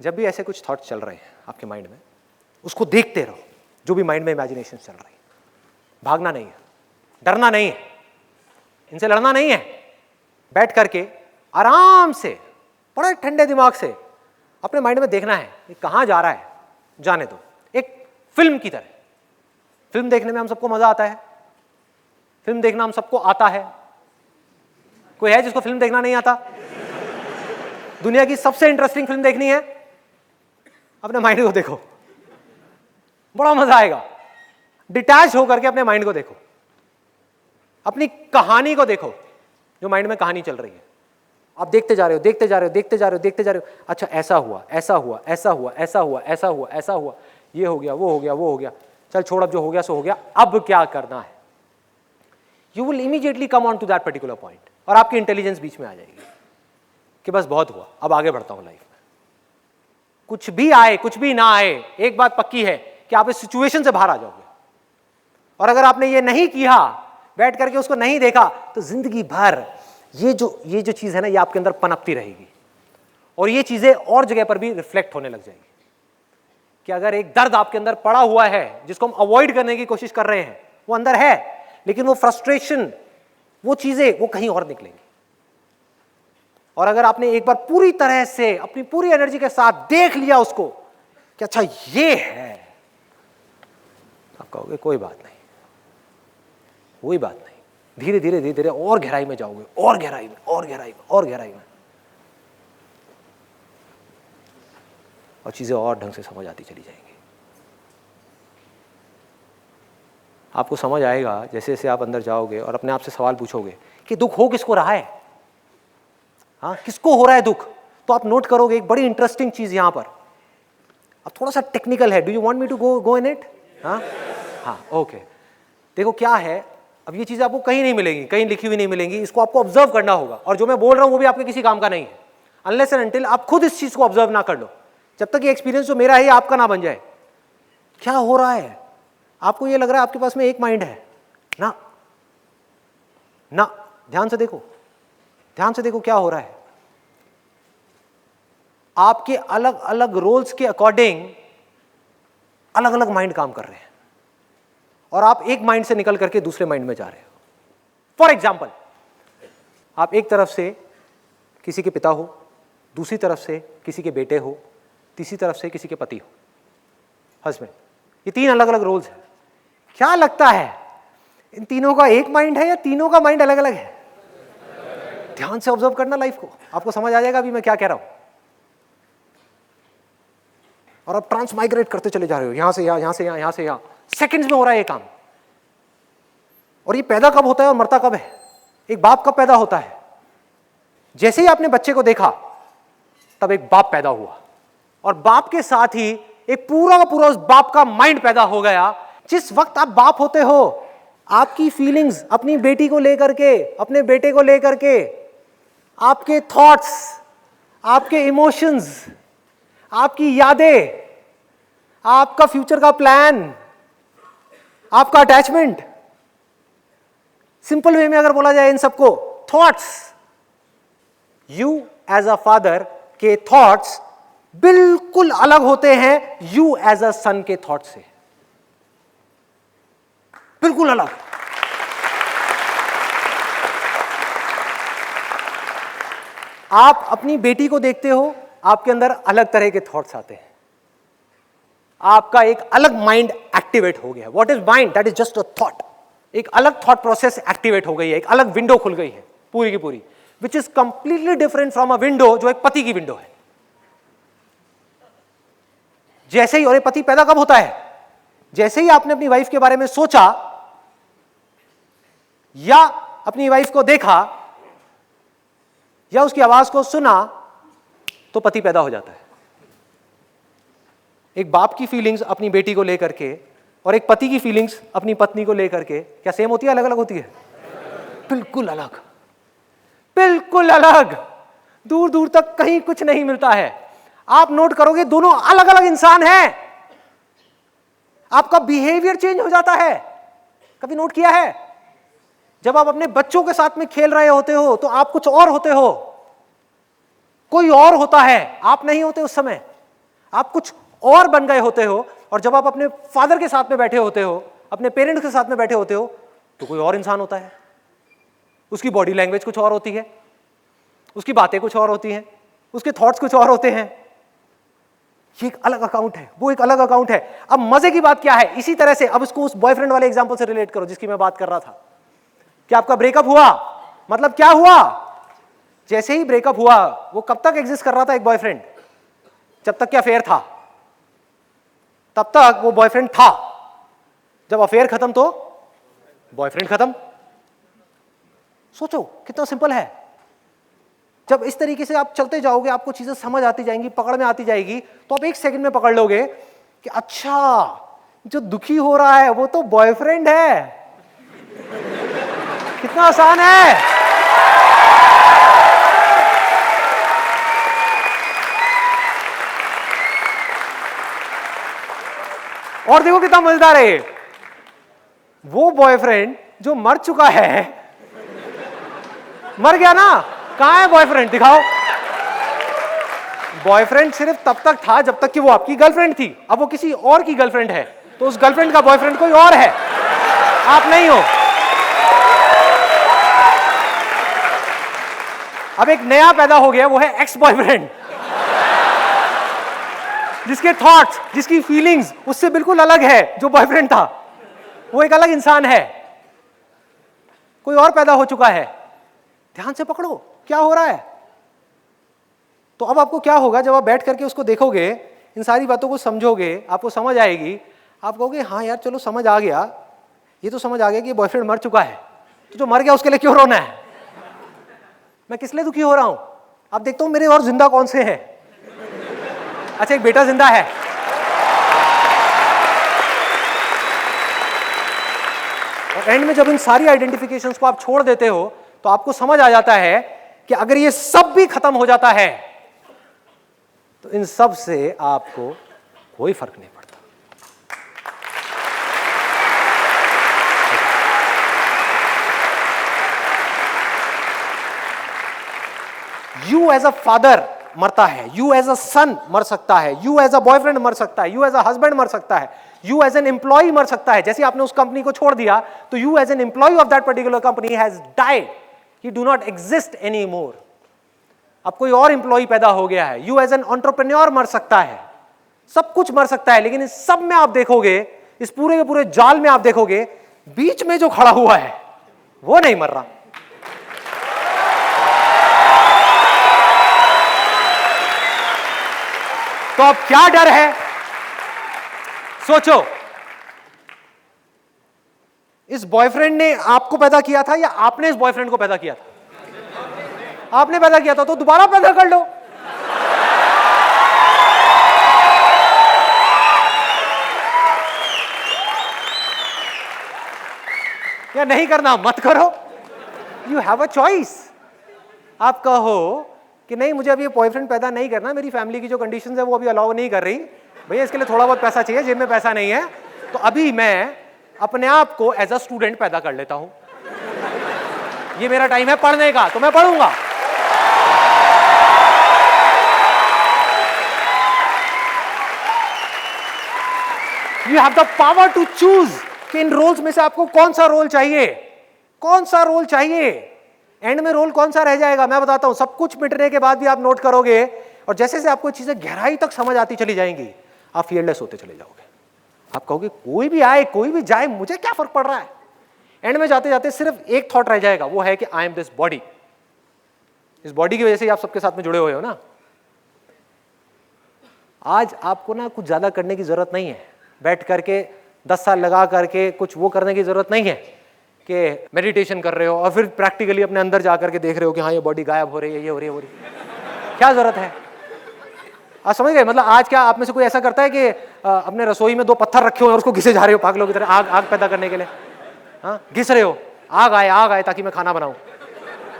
जब भी ऐसे कुछ थॉट चल रहे हैं आपके माइंड में, उसको देखते रहो, जो भी माइंड में इमेजिनेशन चल रही है। भागना नहीं है, डरना नहीं है, इनसे लड़ना नहीं है। बैठ करके आराम से, बड़े ठंडे दिमाग से अपने माइंड में देखना है ये कहां जा रहा है, जाने दो। एक फिल्म की तरह। फिल्म देखने में हम सबको मजा आता है, फिल्म देखना हम सबको आता है। कोई है जिसको फिल्म देखना नहीं आता? दुनिया की सबसे इंटरेस्टिंग फिल्म देखनी है, अपने माइंड को देखो, बड़ा मजा आएगा। डिटैच होकर के अपने माइंड को देखो, अपनी कहानी को देखो, जो माइंड में कहानी चल रही है, आप देखते जा रहे हो, देखते जा रहे हो, देखते जा रहे हो, देखते जा रहे हो, अच्छा ऐसा हुआ, ऐसा हुआ, ऐसा हुआ, ऐसा हुआ, ऐसा हुआ, ऐसा हुआ, ये हो गया, वो हो गया, वो हो गया, चल छोड़, अब जो हो गया सो हो गया, अब क्या करना है। You will immediately come on to that particular point, और आपकी इंटेलिजेंस बीच में आ जाएगी कि बस बहुत हुआ, अब आगे बढ़ता हूं लाइफ में। कुछ भी आए कुछ भी ना आए, एक बात पक्की है कि आप इस सिचुएशन से बाहर आ जाओगे। और अगर आपने ये नहीं किया, बैठ करके उसको नहीं देखा, तो जिंदगी भर ये जो चीज है ना, ये आपके अंदर पनपती रहेगी, और ये चीजें और जगह पर भी रिफ्लेक्ट होने लग जाएगी। कि अगर एक दर्द आपके अंदर पड़ा हुआ है जिसको हम अवॉइड करने की कोशिश कर रहे हैं, वो अंदर है, लेकिन वो फ्रस्ट्रेशन, वो चीजें वो कहीं और निकलेंगी। और अगर आपने एक बार पूरी तरह से अपनी पूरी एनर्जी के साथ देख लिया उसको कि अच्छा ये है, आप कहोगे कोई बात नहीं, कोई बात नहीं, धीरे धीरे धीरे धीरे और गहराई में जाओगे, और गहराई में, और गहराई में, और गहराई में, और चीजें और ढंग से समझ आती चली जाएंगी। आपको समझ आएगा जैसे जैसे आप अंदर जाओगे और अपने आप से सवाल पूछोगे कि दुख हो किसको रहा है, हाँ किसको हो रहा है दुख, तो आप नोट करोगे एक बड़ी इंटरेस्टिंग चीज यहां पर। अब थोड़ा सा टेक्निकल है, do you want me to go in it? हाँ ओके। देखो क्या है, अब ये चीजें आपको कहीं नहीं मिलेंगी, कहीं लिखी हुई नहीं मिलेंगी, इसको आपको ऑब्जर्व करना होगा। और जो मैं बोल रहा हूं वो भी आपके किसी काम का नहीं है, अनलेस एंड अनटिल आप खुद इस चीज को ऑब्जर्व ना कर लो, जब तक ये एक्सपीरियंस जो मेरा है ये आपका ना बन जाए। क्या हो रहा है, आपको ये लग रहा है आपके पास में एक माइंड है ना, ना, ध्यान से देखो, ध्यान से देखो क्या हो रहा है। आपके अलग अलग रोल्स के अकॉर्डिंग अलग अलग माइंड काम कर रहे हैं, और आप एक माइंड से निकल करके दूसरे माइंड में जा रहे हो। फॉर एग्जाम्पल, आप एक तरफ से किसी के पिता हो, दूसरी तरफ से किसी के बेटे हो, तीसरी तरफ से किसी के पति हो, हस्बैंड। ये तीन अलग अलग रोल्स हैं। क्या लगता है इन तीनों का एक माइंड है या तीनों का माइंड अलग अलग है? ध्यान से ऑब्जर्व करना लाइफ को, आपको समझ आ जाएगा अभी मैं क्या कह रहा हूं। और आप ट्रांसमाइग्रेट करते चले जा रहे हो, यहां से यहां, यहां से यहां, यहां से यहां, सेकंड्स में हो रहा है ये काम। और ये पैदा कब होता है और मरता कब है? एक बाप कब पैदा होता है? जैसे ही आपने बच्चे को देखा तब एक बाप पैदा हुआ, और बाप के साथ ही एक पूरा का पूरा उस बाप का माइंड पैदा हो गया। जिस वक्त आप बाप होते हो, आपकी फीलिंग्स अपनी बेटी को लेकर के, अपने बेटे को लेकर के, आपके थॉट्स, आपके इमोशंस, आपकी यादें, आपका फ्यूचर का प्लान, आपका अटैचमेंट, सिंपल वे में अगर बोला जाए इन सबको, thoughts, you as a father के थॉट्स बिल्कुल अलग होते हैं यू एज अ सन के थॉट से, बिल्कुल अलग। आप अपनी बेटी को देखते हो, आपके अंदर अलग तरह के थॉट्स आते हैं, आपका एक अलग माइंड एक्टिवेट हो गया। What is mind? That is just a thought. एक अलग थॉट प्रोसेस एक्टिवेट हो गई है, एक अलग विंडो खुल गई है पूरी की पूरी, which is completely different from a window जो एक पति की विंडो है। जैसे ही, और एक पति पैदा कब होता है? जैसे ही आपने अपनी वाइफ के बारे में सोचा या अपनी वाइफ को देखा या उसकी आवाज को सुना, तो पति पैदा हो जाता है। एक बाप की फीलिंग्स अपनी बेटी को लेकर के और एक पति की फीलिंग्स अपनी पत्नी को लेकर के क्या सेम होती है, अलग अलग होती है? बिल्कुल अलग, बिल्कुल अलग, दूर दूर तक कहीं कुछ नहीं मिलता है। आप नोट करोगे दोनों अलग अलग इंसान हैं, आपका बिहेवियर चेंज हो जाता है। कभी नोट किया है? जब आप अपने बच्चों के साथ में खेल रहे होते हो तो आप कुछ और होते हो, कोई और होता है, आप नहीं होते उस समय, आप कुछ और बन गए होते हो। और जब आप अपने फादर के साथ में बैठे होते हो, अपने पेरेंट्स के साथ में बैठे होते हो, तो कोई और इंसान होता है, उसकी बॉडी लैंग्वेज कुछ और होती है, उसकी बातें कुछ और होती हैं, उसके थॉट्स कुछ और होते हैं। ये एक अलग अकाउंट है, वो एक अलग अकाउंट है। अब मजे की बात क्या है, इसी तरह से अब इसको उस बॉयफ्रेंड वाले एग्जांपल से रिलेट करो जिसकी मैं बात कर रहा था कि आपका ब्रेकअप हुआ, मतलब क्या हुआ? जैसे ही ब्रेकअप हुआ, वो कब तक एग्जिस्ट कर रहा था एक बॉयफ्रेंड? जब तक कि अफेयर था, तब तक वो बॉयफ्रेंड था। जब अफेयर खत्म तो बॉयफ्रेंड खत्म। सोचो कितना सिंपल है। जब इस तरीके से आप चलते जाओगे, आपको चीजें समझ आती जाएंगी, पकड़ में आती जाएगी, तो आप 1 सेकंड में पकड़ लोगे कि अच्छा जो दुखी हो रहा है वो तो बॉयफ्रेंड है। कितना आसान है। और देखो कितना मजेदार है, वो बॉयफ्रेंड जो मर चुका है, मर गया ना, कहां है बॉयफ्रेंड, दिखाओ। बॉयफ्रेंड सिर्फ तब तक था जब तक कि वो आपकी गर्लफ्रेंड थी। अब वो किसी और की गर्लफ्रेंड है, तो उस गर्लफ्रेंड का बॉयफ्रेंड कोई और है, आप नहीं हो। अब एक नया पैदा हो गया, वो है एक्स बॉयफ्रेंड, जिसके थॉट्स, जिसकी फीलिंग्स उससे बिल्कुल अलग है जो बॉयफ्रेंड था। वो एक अलग इंसान है, कोई और पैदा हो चुका है। ध्यान से पकड़ो क्या हो रहा है। तो अब आपको क्या होगा, जब आप बैठ करके उसको देखोगे, इन सारी बातों को समझोगे, आपको समझ आएगी, आप कहोगे हाँ यार चलो समझ आ गया, ये तो समझ आ गया कि बॉयफ्रेंड मर चुका है, तो जो मर गया उसके लिए क्यों रोना है, मैं किस लिए दुखी हो रहा हूं। अब देखता हूं मेरे और जिंदा कौन से हैं। अच्छा एक बेटा जिंदा है, और एंड में जब इन सारी आइडेंटिफिकेशंस को आप छोड़ देते हो तो आपको समझ आ जाता है कि अगर ये सब भी खत्म हो जाता है तो इन सब से आपको कोई फर्क नहीं पड़ता। यू एज अ फादर मरता है, यू एज अ सन मर सकता है, यू एज अ बॉयफ्रेंड मर सकता है, यू एज अ हस्बैंड मर सकता है, यू एज एन एम्प्लॉय मर सकता है। जैसे आपने उस कंपनी को छोड़ दिया तो you as an employee of that particular company has died, he do not exist any more. अब कोई और एम्प्लॉय पैदा हो गया है। यू एज एन एंटरप्रेन्योर मर सकता है, सब कुछ मर सकता है, लेकिन इस सब में आप देखोगे, इस पूरे के पूरे जाल में आप देखोगे, बीच में जो खड़ा हुआ है वो नहीं मर रहा। तो अब क्या डर है, सोचो। इस बॉयफ्रेंड ने आपको पैदा किया था या आपने इस बॉयफ्रेंड को पैदा किया था? आपने पैदा किया था, तो दोबारा पैदा कर लो। या नहीं करना मत करो, यू हैव अ चॉइस। आप कहो कि नहीं मुझे अभी ये बॉयफ्रेंड पैदा नहीं करना, मेरी फैमिली की जो कंडीशंस है वो अभी अलाउ नहीं कर रही, भैया इसके लिए थोड़ा बहुत पैसा चाहिए, जेब में पैसा नहीं है, तो अभी मैं अपने आप को एज अ स्टूडेंट पैदा कर लेता हूं, ये मेरा टाइम है पढ़ने का, तो मैं पढ़ूंगा। You have the power to choose कि इन रोल्स में से आपको कौन सा रोल चाहिए, कौन सा रोल चाहिए। एंड में रोल कौन सा रह जाएगा मैं बताता हूं। सब कुछ मिटने के बाद भी आप नोट करोगे, और जैसे जैसे आपको चीजें गहराई तक समझ आती चली जाएंगी, आप फियरलेस होते चले जाओगे। आप कहोगे कोई भी आए कोई भी जाए, मुझे क्या फर्क पड़ रहा है। एंड में जाते जाते सिर्फ एक थॉट रह जाएगा, वो है कि आई एम दिस बॉडी। इस बॉडी की वजह से आप सबके साथ में जुड़े हुए हो ना। आज आपको ना कुछ ज्यादा करने की जरूरत नहीं है, बैठ करके 10 साल लगा करके कुछ वो करने की जरूरत नहीं है कि मेडिटेशन कर रहे हो और फिर प्रैक्टिकली अपने अंदर जाकर के देख रहे हो कि हाँ ये बॉडी गायब हो रही है, ये हो रही है, वो रही है। क्या जरूरत है। आप समझ गए। मतलब आज क्या आप में से कोई ऐसा करता है कि अपने रसोई में 2 पत्थर रखे हुए और उसको घिसे जा रहे हो पागलों की तरह, आग पैदा करने के लिए। हाँ घिस रहे हो, आग आए ताकि मैं खाना बनाऊं।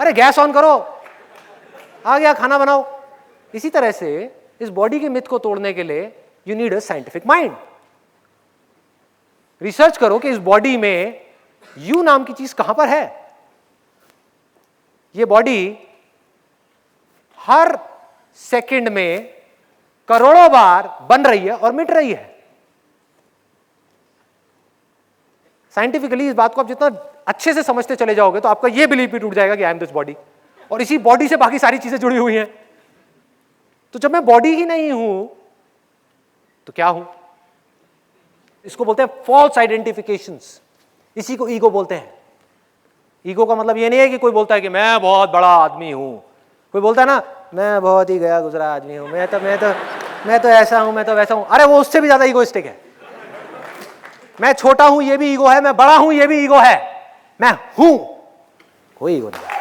अरे गैस ऑन करो, आ गया खाना बनाओ। इसी तरह से इस बॉडी के मिथ को तोड़ने के लिए you need a scientific mind. Research करो कि इस बॉडी में यू नाम की चीज कहां पर है। ये बॉडी हर सेकंड में करोड़ों बार बन रही है और मिट रही है। साइंटिफिकली इस बात को आप जितना अच्छे से समझते चले जाओगे तो आपका यह बिलीफ भी टूट जाएगा कि आई एम दिस बॉडी, और इसी बॉडी से बाकी सारी चीजें जुड़ी हुई हैं। तो जब मैं बॉडी ही नहीं हूं तो क्या हूं। इसको बोलते हैं फॉल्स आइडेंटिफिकेशंस। इसी को ईगो बोलते हैं। ईगो का मतलब ये नहीं है कि कोई बोलता है कि मैं बहुत बड़ा आदमी हूं। कोई बोलता है ना मैं बहुत ही गया गुजरा आदमी हूं, मैं तो ऐसा हूं, मैं तो वैसा हूं। अरे वो उससे भी ज्यादा ईगोइस्टिक है। मैं छोटा हूं ये भी ईगो है, मैं बड़ा हूं ये भी ईगो है, मैं हूं हो ही होना है।